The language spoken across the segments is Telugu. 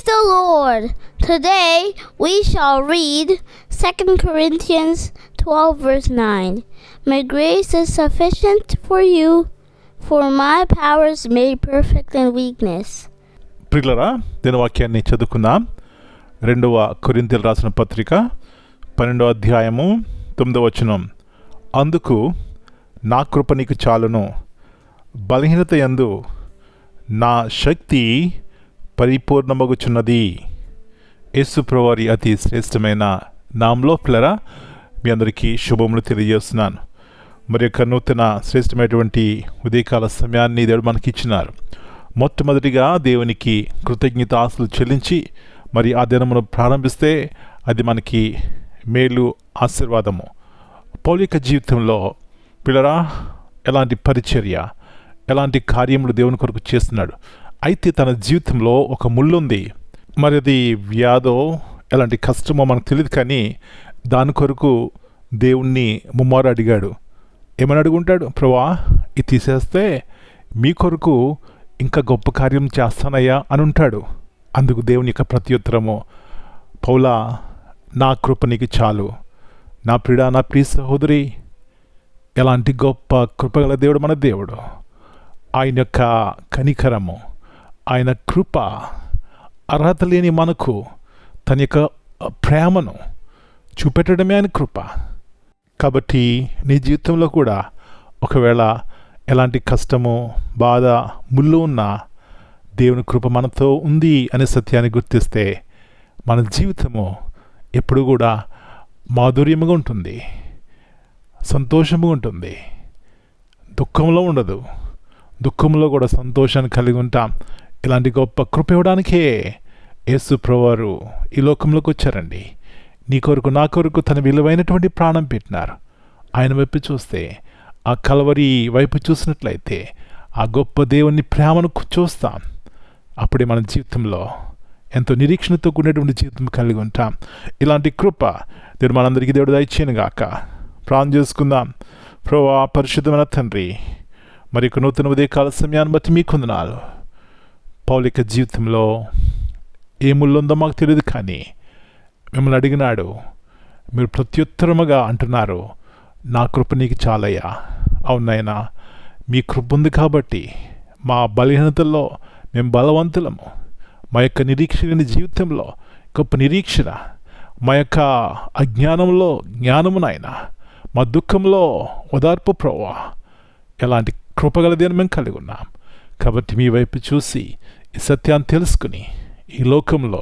Praise the Lord! Today we shall read 2 Corinthians 12 verse 9. My grace is sufficient for you, for my power is made perfect in weakness. ప్రియులారా, దీని వాక్యాన్ని చదువుకుందాం. 2 కొరింథీయులకు రాసిన పత్రిక 12వ అధ్యాయము 9వ వచనం. అందుకు నా కృప నీకు చాలును, బలహీనత యందు నా శక్తి పరిపూర్ణమగుచున్నది. యేసు ప్రభువారి అతి శ్రేష్టమైన నామములో పిల్లరా మీ అందరికీ శుభములు తెలియజేస్తున్నాను. మరి యొక్క నూతన శ్రేష్టమైనటువంటి ఉదయకాల సమయాన్ని దేవుడు మనకి ఇచ్చినారు. మొట్టమొదటిగా దేవునికి కృతజ్ఞతాస్తులు చెల్లించి మరి ఆ దినమును ప్రారంభిస్తే అది మనకి మేలు, ఆశీర్వాదము. పౌలు యొక్క జీవితంలో పిల్లరా ఎలాంటి పరిచర్య, ఎలాంటి కార్యములు దేవుని కొరకు చేస్తున్నాడు. అయితే తన జీవితంలో ఒక ముళ్ళు ఉంది. మరి అది వ్యాధో ఎలాంటి కష్టమో మనకు తెలియదు, కానీ దాని కొరకు దేవుణ్ణి ముమ్మారు అడిగాడు. ఏమని అడుగుంటాడు? ప్రభువా, ఇది తీసేస్తే మీ కొరకు ఇంకా గొప్ప కార్యం చేస్తానయ్యా అని ఉంటాడు. అందుకు దేవుని యొక్క ప్రత్యుత్తరము, పౌలా, నా కృప నీకు చాలు. నా ప్రియుడా, నా ప్రియ సహోదరి, ఎలాంటి గొప్ప కృపగల దేవుడు మన దేవుడు. ఆయన యొక్క కనికరము, ఆయన కృప, అర్హత లేని మనకు తన యొక్క ప్రేమను చూపెట్టడమే ఆయన కృప. కాబట్టి నీ జీవితంలో కూడా ఒకవేళ ఎలాంటి కష్టము, బాధ, ముళ్ళు ఉన్నా దేవుని కృప మనతో ఉంది అనే సత్యాన్ని గుర్తిస్తే మన జీవితము ఎప్పుడు కూడా మాధుర్యముగా ఉంటుంది, సంతోషముగా ఉంటుంది. దుఃఖంలో ఉండదు, దుఃఖంలో కూడా సంతోషాన్ని కలిగి ఉంటాం. ఇలాంటి గొప్ప కృప ఇవ్వడానికే యేసు ప్రభువారు ఈ లోకంలోకి వచ్చారండి. నీ కొరకు, నా కొరకు తన విలువైనటువంటి ప్రాణం పెట్టినారు. ఆయన వైపు చూస్తే, ఆ కల్వరి వైపు చూసినట్లయితే ఆ గొప్ప దేవుని ప్రేమను చూస్తాం. అప్పుడే మన జీవితంలో ఎంతో నిరీక్షణతో కూడినటువంటి జీవితం కలిగి ఉంటాం. ఇలాంటి కృప దేవుడు మనందరికీ దేవుడు దయచేయను గాక. ప్రార్థన చేసుకుందాం. ప్రభువా, పరిశుద్ధమైన తండ్రి, మరి ఒక నూతన ఉదయకాల సమయాన్ని బట్టి మీకు వందనాలు. పౌలు యొక్క జీవితంలో ఏ ముళ్ళుందో మాకు తెలియదు, కానీ మిమ్మల్ని అడిగినాడు. మీరు ప్రత్యుత్తరముగా అంటున్నారు, నా కృప నీకు చాలయ్యా. అవునైనా, మీ కృప ఉంది కాబట్టి మా బలహీనతల్లో మేము బలవంతులము. మా యొక్క నిరీక్షణ జీవితంలో గొప్ప నిరీక్షణ, మా యొక్క అజ్ఞానంలో జ్ఞానము నాయన, మా దుఃఖంలో ఓదార్పు ప్రభువా, ఎలాంటి కృపగలదేని మేము కలిగి ఉన్నాం. కాబట్టి మీ వైపు చూసి ఈ సత్యాన్ని తెలుసుకుని ఈ లోకంలో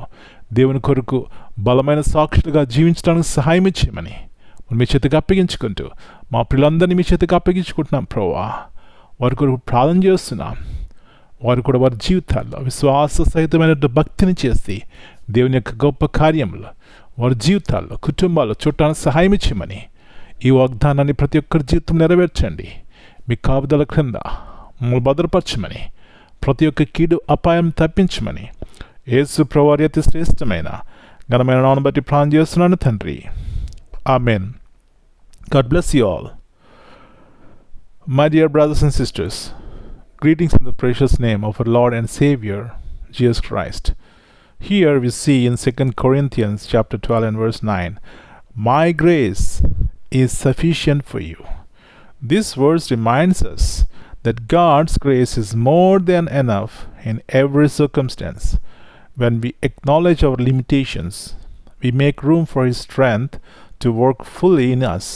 దేవుని కొరకు బలమైన సాక్షులుగా జీవించడానికి సహాయం ఇచ్చేయమని మీ చేతికి అప్పగించుకుంటూ మా పిల్లలందరినీ మీ చేతికి అప్పగించుకుంటున్నాం ప్రభువా. వారి కొరకు ప్రార్థన చేస్తున్నాం. వారు కూడా వారి జీవితాల్లో విశ్వాస సహితమైన భక్తిని చేసి దేవుని యొక్క గొప్ప కార్యంలో వారి జీవితాల్లో, కుటుంబాల్లో చూడటానికి సహాయం ఇచ్చేయమని, ఈ వాగ్దానాన్ని ప్రతి ఒక్కరి జీవితం నెరవేర్చండి. మీ కాపుదల క్రింద మమ్మల్ని భద్రపరచమని, ప్రతి ఒక్క కీడు అపాయం తప్పించమని యేసు ప్రభువారి అతి శ్రేష్టమైన ఘనమైన నామమును బట్టి ప్రార్థన చేస్తున్నాను తండ్రి. ఆమేన్. God bless you all. My dear brothers and sisters, greetings in the precious name of our Lord and Savior, Jesus Christ. Here we see in 2 Corinthians chapter 12 and verse 9, my grace is sufficient for you. This verse reminds us that God's grace is more than enough in every circumstance. When we acknowledge our limitations, we make room for His strength to work fully in us.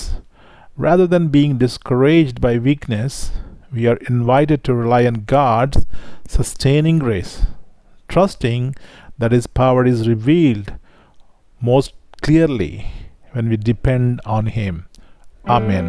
Rather than being discouraged by weakness, we are invited to rely on God's sustaining grace, trusting that His power is revealed most clearly when we depend on Him. Amen.